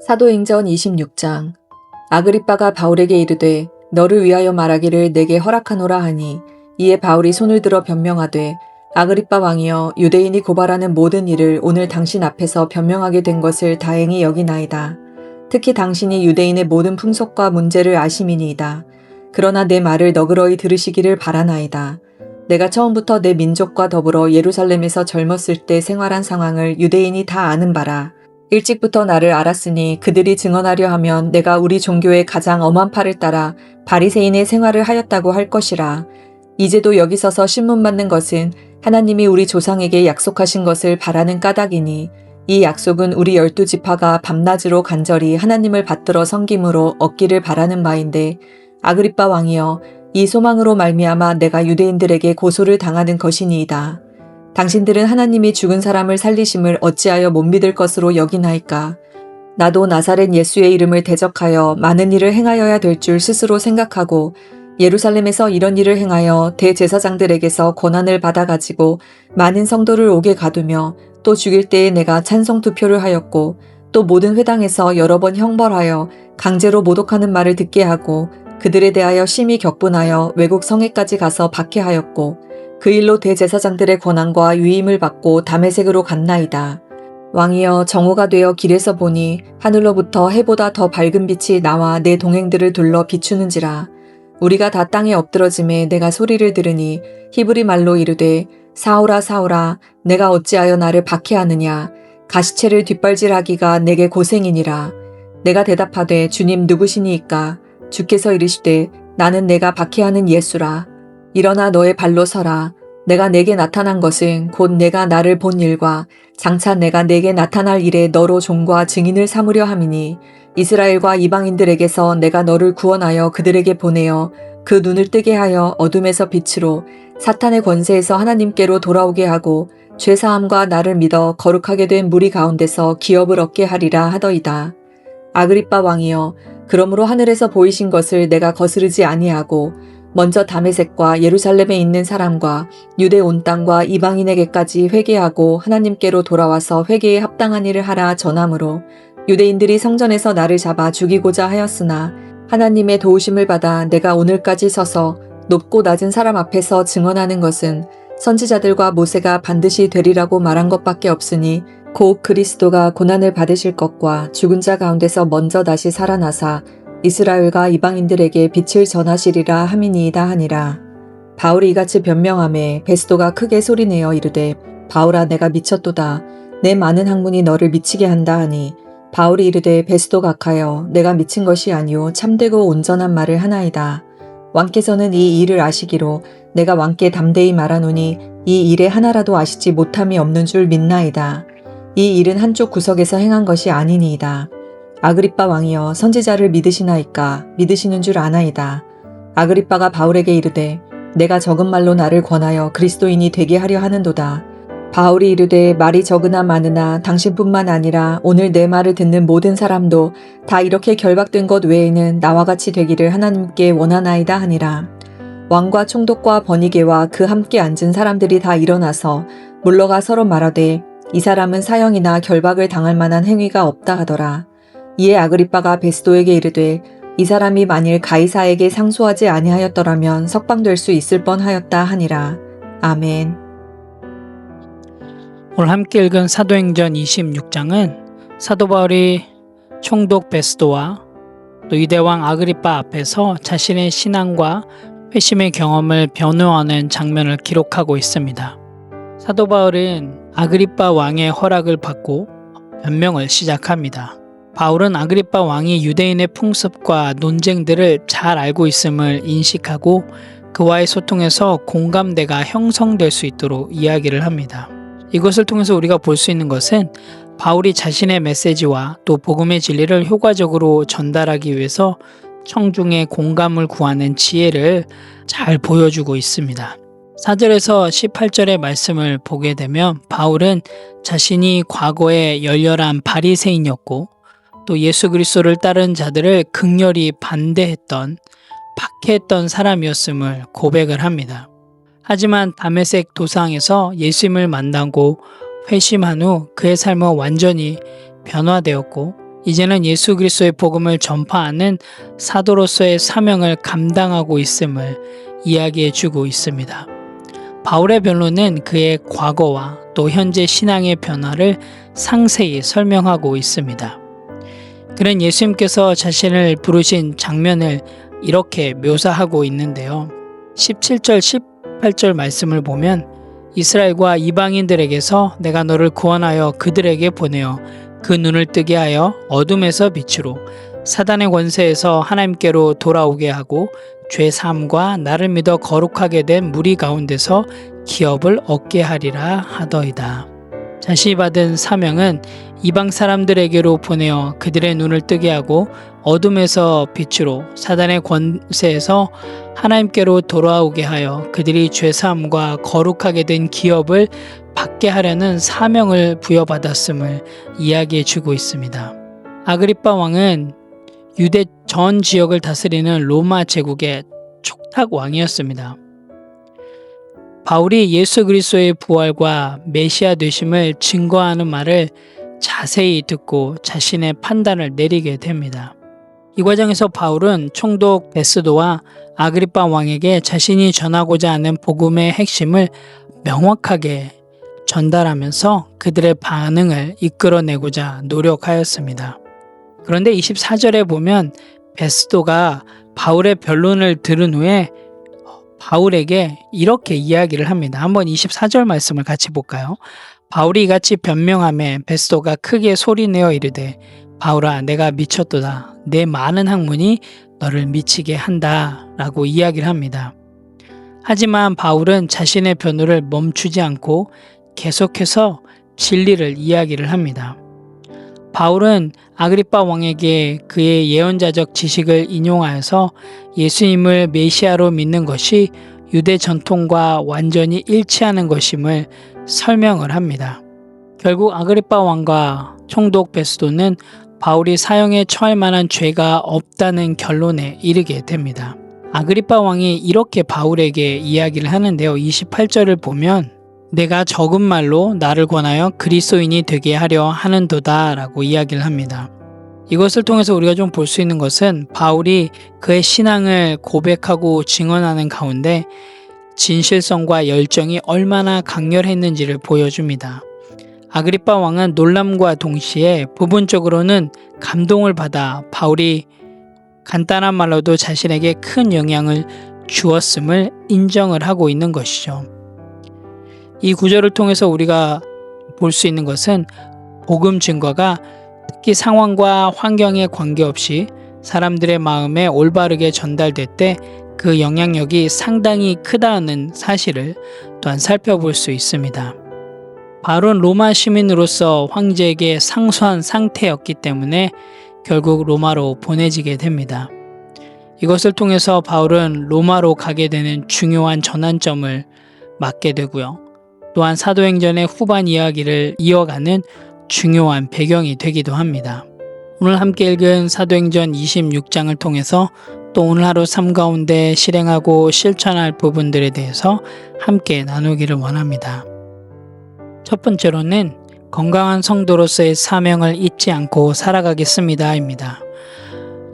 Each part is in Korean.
사도행전 26장. 아그리빠가 바울에게 이르되 너를 위하여 말하기를 내게 허락하노라 하니, 이에 바울이 손을 들어 변명하되, 아그리빠 왕이여, 유대인이 고발하는 모든 일을 오늘 당신 앞에서 변명하게 된 것을 다행히 여기나이다. 특히 당신이 유대인의 모든 풍속과 문제를 아심이니이다. 그러나 내 말을 너그러이 들으시기를 바라나이다. 내가 처음부터 내 민족과 더불어 예루살렘에서 젊었을 때 생활한 상황을 유대인이 다 아는 바라. 일찍부터 나를 알았으니 그들이 증언하려 하면 내가 우리 종교의 가장 엄한 팔을 따라 바리새인의 생활을 하였다고 할 것이라. 이제도 여기 서서 신문 받는 것은 하나님이 우리 조상에게 약속하신 것을 바라는 까닭이니, 이 약속은 우리 12지파가 밤낮으로 간절히 하나님을 받들어 섬김으로 얻기를 바라는 바인데, 아그리빠 왕이여, 이 소망으로 말미암아 내가 유대인들에게 고소를 당하는 것이니이다. 당신들은 하나님이 죽은 사람을 살리심을 어찌하여 못 믿을 것으로 여기나이까? 나도 나사렛 예수의 이름을 대적하여 많은 일을 행하여야 될 줄 스스로 생각하고, 예루살렘에서 이런 일을 행하여 대제사장들에게서 권한을 받아가지고 많은 성도를 옥에 가두며, 또 죽일 때에 내가 찬송 투표를 하였고, 또 모든 회당에서 여러 번 형벌하여 강제로 모독하는 말을 듣게 하고, 그들에 대하여 심히 격분하여 외국 성에까지 가서 박해하였고, 그 일로 대제사장들의 권한과 위임을 받고 다메섹으로 갔나이다. 왕이여, 정오가 되어 길에서 보니 하늘로부터 해보다 더 밝은 빛이 나와 내 동행들을 둘러 비추는지라. 우리가 다 땅에 엎드러짐에 내가 소리를 들으니 히브리 말로 이르되, 사울아 사울아, 내가 어찌하여 나를 박해하느냐? 가시체를 뒷발질하기가 내게 고생이니라. 내가 대답하되, 주님 누구시니이까? 주께서 이르시되, 나는 내가 박해하는 예수라. 일어나 너의 발로 서라. 내가 내게 나타난 것은 곧 내가 나를 본 일과 장차 내가 내게 나타날 일에 너로 종과 증인을 삼으려 함이니, 이스라엘과 이방인들에게서 내가 너를 구원하여 그들에게 보내어 그 눈을 뜨게 하여 어둠에서 빛으로, 사탄의 권세에서 하나님께로 돌아오게 하고, 죄사함과 나를 믿어 거룩하게 된 무리 가운데서 기업을 얻게 하리라 하더이다. 아그리빠 왕이여, 그러므로 하늘에서 보이신 것을 내가 거스르지 아니하고 먼저 다메섹과 예루살렘에 있는 사람과 유대 온 땅과 이방인에게까지 회개하고 하나님께로 돌아와서 회개에 합당한 일을 하라 전함으로, 유대인들이 성전에서 나를 잡아 죽이고자 하였으나 하나님의 도우심을 받아 내가 오늘까지 서서 높고 낮은 사람 앞에서 증언하는 것은 선지자들과 모세가 반드시 되리라고 말한 것밖에 없으니, 곧 그리스도가 고난을 받으실 것과 죽은 자 가운데서 먼저 다시 살아나사 이스라엘과 이방인들에게 빛을 전하시리라 함이니이다 하니라. 바울이 이같이 변명하매 베스도가 크게 소리내어 이르되, 바울아, 내가 미쳤도다. 내 많은 학문이 너를 미치게 한다 하니, 바울이 이르되, 베스도 각하여, 내가 미친 것이 아니오 참되고 온전한 말을 하나이다. 왕께서는 이 일을 아시기로 내가 왕께 담대히 말하노니 이 일에 하나라도 아시지 못함이 없는 줄 믿나이다. 이 일은 한쪽 구석에서 행한 것이 아니니이다. 아그리빠 왕이여, 선지자를 믿으시나이까? 믿으시는 줄 아나이다. 아그리빠가 바울에게 이르되, 내가 적은 말로 나를 권하여 그리스도인이 되게 하려 하는도다. 바울이 이르되, 말이 적으나 많으나 당신뿐만 아니라 오늘 내 말을 듣는 모든 사람도 다 이렇게 결박된 것 외에는 나와 같이 되기를 하나님께 원하나이다 하니라. 왕과 총독과 번이게와 그 함께 앉은 사람들이 다 일어나서 물러가 서로 말하되, 이 사람은 사형이나 결박을 당할 만한 행위가 없다 하더라. 이에 아그리빠가 베스도에게 이르되, 이 사람이 만일 가이사에게 상소하지 아니하였더라면 석방될 수 있을 뻔하였다 하니라. 아멘. 오늘 함께 읽은 사도행전 26장은 사도 바울이 총독 베스도와 또 유대왕 아그리빠 앞에서 자신의 신앙과 회심의 경험을 변호하는 장면을 기록하고 있습니다. 사도 바울은 아그리빠 왕의 허락을 받고 변명을 시작합니다. 바울은 아그리빠 왕이 유대인의 풍습과 논쟁들을 잘 알고 있음을 인식하고 그와의 소통에서 공감대가 형성될 수 있도록 이야기를 합니다. 이것을 통해서 우리가 볼 수 있는 것은 바울이 자신의 메시지와 또 복음의 진리를 효과적으로 전달하기 위해서 청중의 공감을 구하는 지혜를 잘 보여주고 있습니다. 4절에서 18절의 말씀을 보게 되면 바울은 자신이 과거에 열렬한 바리새인이었고 또 예수 그리스도를 따른 자들을 극렬히 반대했던 박해했던 사람이었음을 고백을 합니다. 하지만 다메섹 도상에서 예수님을 만나고 회심한 후 그의 삶은 완전히 변화되었고 이제는 예수 그리스도의 복음을 전파하는 사도로서의 사명을 감당하고 있음을 이야기해 주고 있습니다. 바울의 변론은 그의 과거와 또 현재 신앙의 변화를 상세히 설명하고 있습니다. 그는 예수님께서 자신을 부르신 장면을 이렇게 묘사하고 있는데요. 17절, 18절 말씀을 보면 이스라엘과 이방인들에게서 내가 너를 구원하여 그들에게 보내어 그 눈을 뜨게 하여 어둠에서 빛으로 사단의 권세에서 하나님께로 돌아오게 하고 죄 사함과 나를 믿어 거룩하게 된 무리 가운데서 기업을 얻게 하리라 하더이다. 자신이 받은 사명은 이방 사람들에게로 보내어 그들의 눈을 뜨게 하고 어둠에서 빛으로 사단의 권세에서 하나님께로 돌아오게 하여 그들이 죄사함과 거룩하게 된 기업을 받게 하려는 사명을 부여받았음을 이야기해 주고 있습니다. 아그리빠 왕은 유대 전 지역을 다스리는 로마 제국의 촉탁 왕이었습니다. 바울이 예수 그리스도의 부활과 메시아 되심을 증거하는 말을 자세히 듣고 자신의 판단을 내리게 됩니다. 이 과정에서 바울은 총독 베스도와 아그리빠 왕에게 자신이 전하고자 하는 복음의 핵심을 명확하게 전달하면서 그들의 반응을 이끌어내고자 노력하였습니다. 그런데 24절에 보면 베스도가 바울의 변론을 들은 후에 바울에게 이렇게 이야기를 합니다. 한번 24절 말씀을 같이 볼까요? 바울이 이같이 변명하매 베스도가 크게 소리내어 이르되 바울아 내가 미쳤도다. 내 많은 학문이 너를 미치게 한다 라고 이야기를 합니다. 하지만 바울은 자신의 변호를 멈추지 않고 계속해서 진리를 이야기를 합니다. 바울은 아그리빠 왕에게 그의 예언자적 지식을 인용하여서 예수님을 메시아로 믿는 것이 유대 전통과 완전히 일치하는 것임을 설명을 합니다. 결국 아그리빠 왕과 총독 베스도는 바울이 사형에 처할 만한 죄가 없다는 결론에 이르게 됩니다. 아그리빠 왕이 이렇게 바울에게 이야기를 하는데요. 28절을 보면 내가 적은 말로 나를 권하여 그리스도인이 되게 하려 하는도다 라고 이야기를 합니다. 이것을 통해서 우리가 좀 볼 수 있는 것은 바울이 그의 신앙을 고백하고 증언하는 가운데 진실성과 열정이 얼마나 강렬했는지를 보여줍니다. 아그리빠 왕은 놀람과 동시에 부분적으로는 감동을 받아 바울이 간단한 말로도 자신에게 큰 영향을 주었음을 인정을 하고 있는 것이죠. 이 구절을 통해서 우리가 볼 수 있는 것은 복음 증거가 특히 상황과 환경에 관계없이 사람들의 마음에 올바르게 전달될 때 그 영향력이 상당히 크다는 사실을 또한 살펴볼 수 있습니다. 바울은 로마 시민으로서 황제에게 상소한 상태였기 때문에 결국 로마로 보내지게 됩니다. 이것을 통해서 바울은 로마로 가게 되는 중요한 전환점을 맞게 되고요. 또한 사도행전의 후반 이야기를 이어가는 중요한 배경이 되기도 합니다. 오늘 함께 읽은 사도행전 26장을 통해서 또 오늘 하루 삶 가운데 실행하고 실천할 부분들에 대해서 함께 나누기를 원합니다. 첫 번째로는 건강한 성도로서의 사명을 잊지 않고 살아가겠습니다 입니다.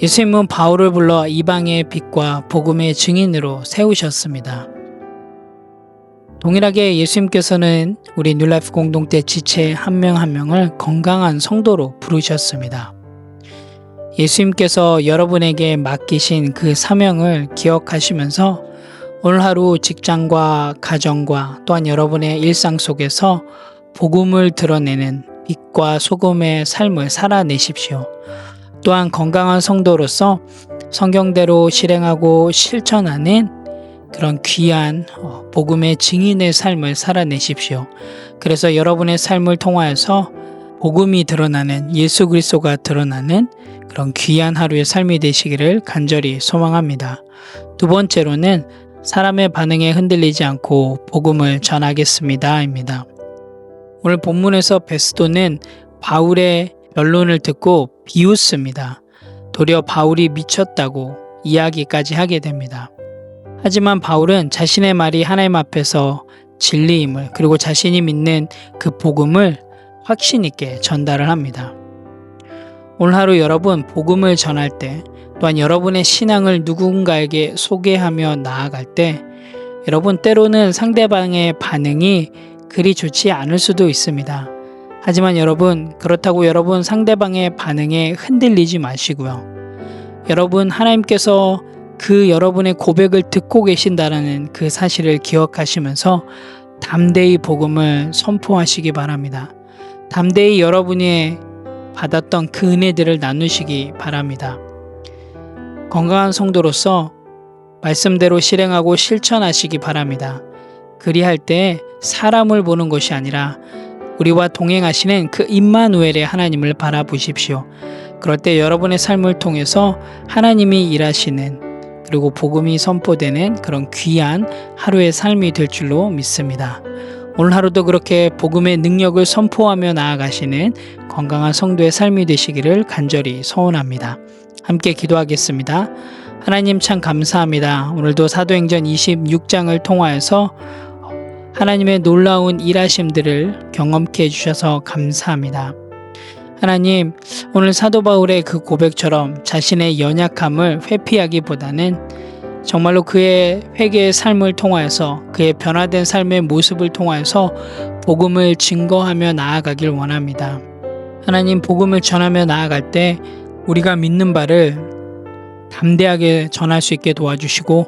예수님은 바울을 불러 이방의 빛과 복음의 증인으로 세우셨습니다. 동일하게 예수님께서는 우리 뉴라이프 공동체 지체 한 명 한 명을 건강한 성도로 부르셨습니다. 예수님께서 여러분에게 맡기신 그 사명을 기억하시면서 오늘 하루 직장과 가정과 또한 여러분의 일상 속에서 복음을 드러내는 빛과 소금의 삶을 살아내십시오. 또한 건강한 성도로서 성경대로 실행하고 실천하는 그런 귀한 복음의 증인의 삶을 살아내십시오. 그래서 여러분의 삶을 통하여서 복음이 드러나는 예수 그리스도가 드러나는 그런 귀한 하루의 삶이 되시기를 간절히 소망합니다. 두 번째로는 사람의 반응에 흔들리지 않고 복음을 전하겠습니다 입니다. 오늘 본문에서 베스도는 바울의 변론을 듣고 비웃습니다. 도리어 바울이 미쳤다고 이야기까지 하게 됩니다. 하지만 바울은 자신의 말이 하나님 앞에서 진리임을 그리고 자신이 믿는 그 복음을 확신 있게 전달을 합니다. 오늘 하루 여러분 복음을 전할 때, 또한 여러분의 신앙을 누군가에게 소개하며 나아갈 때 여러분 때로는 상대방의 반응이 그리 좋지 않을 수도 있습니다. 하지만 여러분, 그렇다고 여러분 상대방의 반응에 흔들리지 마시고요. 여러분, 하나님께서 그 여러분의 고백을 듣고 계신다라는 그 사실을 기억하시면서 담대히 복음을 선포하시기 바랍니다. 담대히 여러분이 받았던 그 은혜들을 나누시기 바랍니다. 건강한 성도로서 말씀대로 실행하고 실천하시기 바랍니다. 그리할 때 사람을 보는 것이 아니라 우리와 동행하시는 그 임마누엘의 하나님을 바라보십시오. 그럴 때 여러분의 삶을 통해서 하나님이 일하시는, 그리고 복음이 선포되는 그런 귀한 하루의 삶이 될 줄로 믿습니다. 오늘 하루도 그렇게 복음의 능력을 선포하며 나아가시는 건강한 성도의 삶이 되시기를 간절히 소원합니다. 함께 기도하겠습니다. 하나님 참 감사합니다. 오늘도 사도행전 26장을 통하여서 하나님의 놀라운 일하심들을 경험케 해주셔서 감사합니다. 하나님, 오늘 사도 바울의 그 고백처럼 자신의 연약함을 회피하기보다는 정말로 그의 회개의 삶을 통하여서, 그의 변화된 삶의 모습을 통하여서 복음을 증거하며 나아가길 원합니다. 하나님, 복음을 전하며 나아갈 때 우리가 믿는 바를 담대하게 전할 수 있게 도와주시고,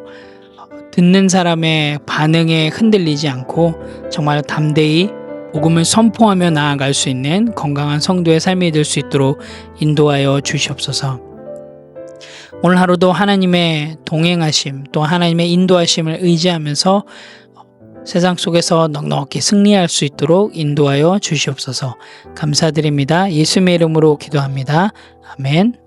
듣는 사람의 반응에 흔들리지 않고 정말 담대히 복음을 선포하며 나아갈 수 있는 건강한 성도의 삶이 될 수 있도록 인도하여 주시옵소서. 오늘 하루도 하나님의 동행하심, 또 하나님의 인도하심을 의지하면서 세상 속에서 넉넉히 승리할 수 있도록 인도하여 주시옵소서. 감사드립니다. 예수님의 이름으로 기도합니다. 아멘.